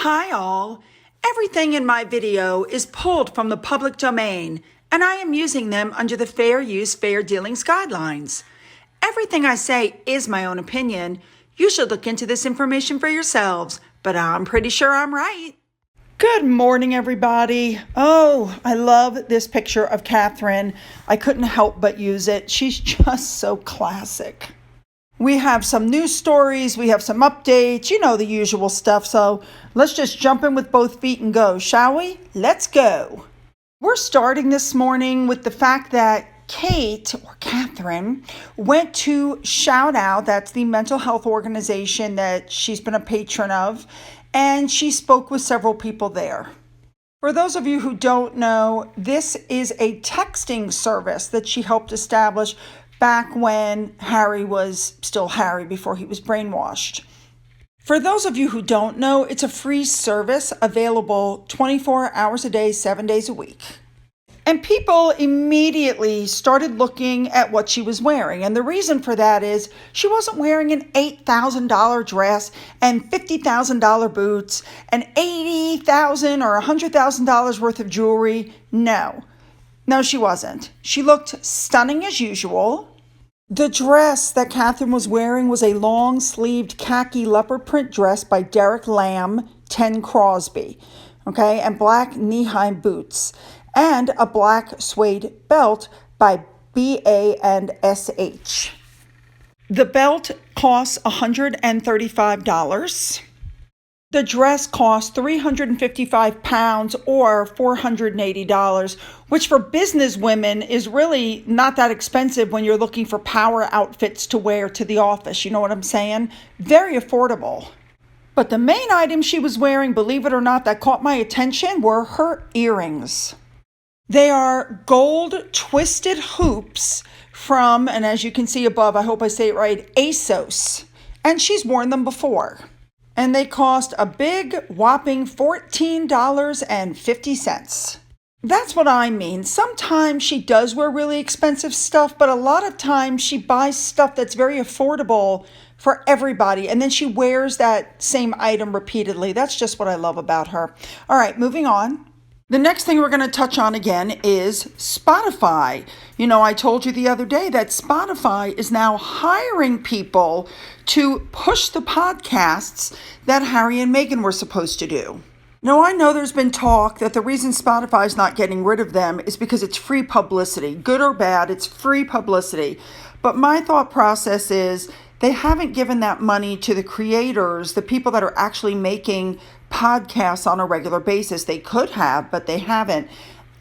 Hi all. Everything in my video is pulled from the public domain, and I am using them under the Fair Use, Fair Dealings guidelines. Everything I say is my own opinion. You should look into this information for yourselves, but I'm pretty sure I'm right. Good morning, everybody. Oh, I love this picture of Catherine. I couldn't help but use it. She's just so classic. We have some news stories, we have some updates, the usual stuff. So let's just jump in with both feet and go, shall we? Let's go. We're starting this morning with the fact that Kate, or Catherine, went to Shout Out. That's the mental health organization that she's been a patron of, and she spoke with several people there. For those of you who don't know, this is a texting service that she helped establish back when Harry was still Harry, before he was brainwashed. For those of you who don't know, it's a free service available 24 hours a day, 7 days a week. And people immediately started looking at what she was wearing. And the reason for that is she wasn't wearing an $8,000 dress and $50,000 boots and $80,000 or $100,000 worth of jewelry. No, she wasn't. She looked stunning as usual. The dress that Catherine was wearing was a long-sleeved khaki leopard print dress by Derek Lamb, 10 Crosby, and black knee-high boots, and a black suede belt by B.A.&SH. The belt costs $135. The dress cost £355 or $480, which for business women is really not that expensive when you're looking for power outfits to wear to the office. You know what I'm saying? Very affordable. But the main item she was wearing, believe it or not, that caught my attention were her earrings. They are gold twisted hoops from, and as you can see above, I hope I say it right, ASOS. And she's worn them before. And they cost a big whopping $14.50. That's what I mean. Sometimes she does wear really expensive stuff, but a lot of times she buys stuff that's very affordable for everybody, and then she wears that same item repeatedly. That's just what I love about her. All right, moving on. The next thing we're going to touch on again is Spotify. I told you the other day that Spotify is now hiring people to push the podcasts that Harry and Meghan were supposed to do. Now, I know there's been talk that the reason Spotify is not getting rid of them is because it's free publicity. Good or bad, it's free publicity. But my thought process is they haven't given that money to the creators, the people that are actually making podcasts on a regular basis. They could have, but they haven't.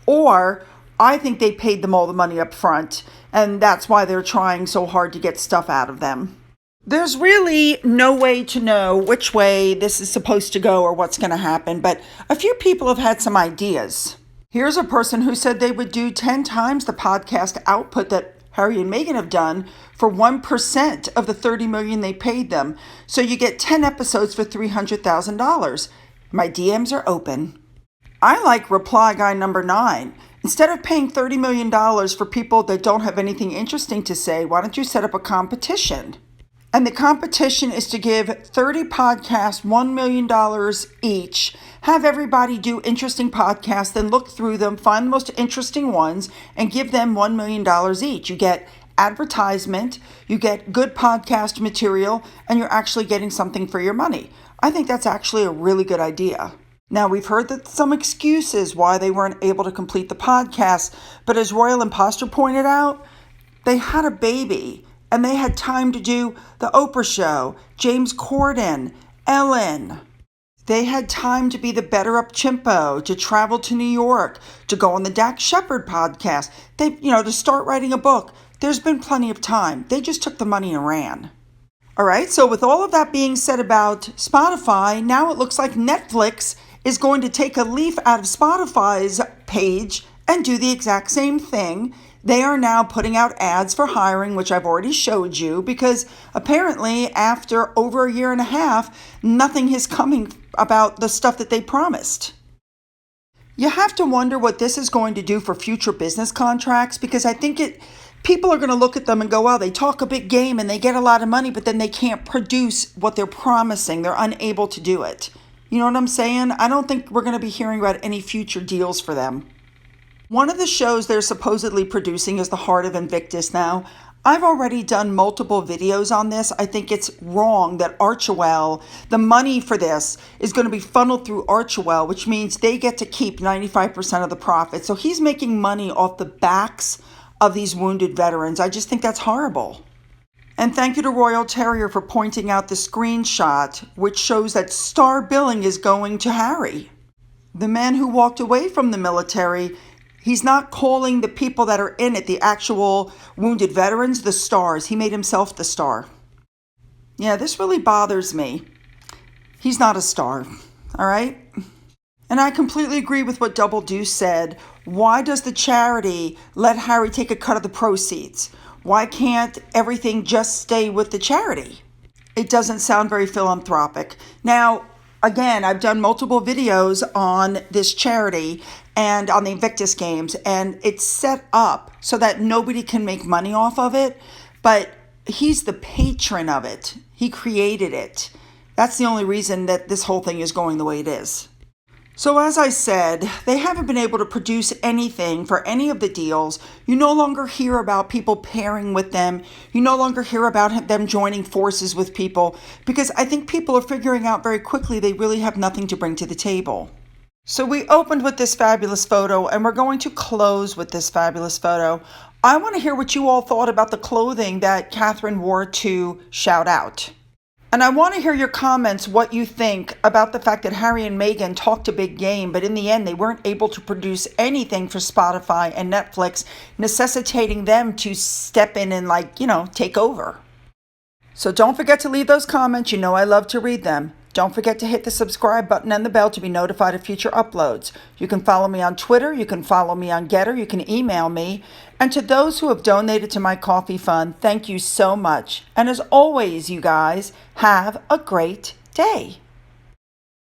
Or I think they paid them all the money up front, and that's why they're trying so hard to get stuff out of them. There's really no way to know which way this is supposed to go or what's going to happen, but a few people have had some ideas. Here's a person who said they would do 10 times the podcast output that Harry and Meghan have done for 1% of the $30 million they paid them. So you get 10 episodes for $300,000. My DMs are open. I like reply guy number 9. Instead of paying $30 million for people that don't have anything interesting to say, why don't you set up a competition? And the competition is to give 30 podcasts $1 million each, have everybody do interesting podcasts, then look through them, find the most interesting ones, and give them $1 million each. You get advertisement, you get good podcast material, and you're actually getting something for your money. I think that's actually a really good idea. Now, we've heard that some excuses why they weren't able to complete the podcast, but as Royal Imposter pointed out, they had a baby. And they had time to do the Oprah Show, James Corden, Ellen. They had time to be the Better Up Chimpo, to travel to New York, to go on the Dax Shepard podcast. To start writing a book. There's been plenty of time. They just took the money and ran. All right, so with all of that being said about Spotify, now it looks like Netflix is going to take a leaf out of Spotify's page and do the exact same thing. They are now putting out ads for hiring, which I've already showed you, because apparently after over a year and a half, nothing is coming about the stuff that they promised. You have to wonder what this is going to do for future business contracts, because I think people are going to look at them and go, wow, they talk a big game and they get a lot of money, but then they can't produce what they're promising. They're unable to do it. You know what I'm saying? I don't think we're going to be hearing about any future deals for them. One of the shows they're supposedly producing is The Heart of Invictus now. I've already done multiple videos on this. I think it's wrong that Archewell, the money for this is going to be funneled through Archewell, which means they get to keep 95% of the profit. So he's making money off the backs of these wounded veterans. I just think that's horrible. And thank you to Royal Terrier for pointing out the screenshot, which shows that star billing is going to Harry. The man who walked away from the military, he's not calling the people that are in it, the actual wounded veterans, the stars. He made himself the star. Yeah, this really bothers me. He's not a star, all right? And I completely agree with what Double Deuce said. Why does the charity let Harry take a cut of the proceeds? Why can't everything just stay with the charity? It doesn't sound very philanthropic. Now, again, I've done multiple videos on this charity and on the Invictus Games, and it's set up so that nobody can make money off of it, but he's the patron of it. He created it. That's the only reason that this whole thing is going the way it is. So as I said, they haven't been able to produce anything for any of the deals. You no longer hear about people pairing with them. You no longer hear about them joining forces with people, because I think people are figuring out very quickly they really have nothing to bring to the table. So we opened with this fabulous photo, and we're going to close with this fabulous photo. I want to hear what you all thought about the clothing that Catherine wore to Shout Out. And I want to hear your comments, what you think about the fact that Harry and Meghan talked a big game, but in the end, they weren't able to produce anything for Spotify and Netflix, necessitating them to step in and, take over. So don't forget to leave those comments. You know I love to read them. Don't forget to hit the subscribe button and the bell to be notified of future uploads. You can follow me on Twitter. You can follow me on Getter. You can email me. And to those who have donated to my coffee fund, thank you so much. And as always, you guys, have a great day.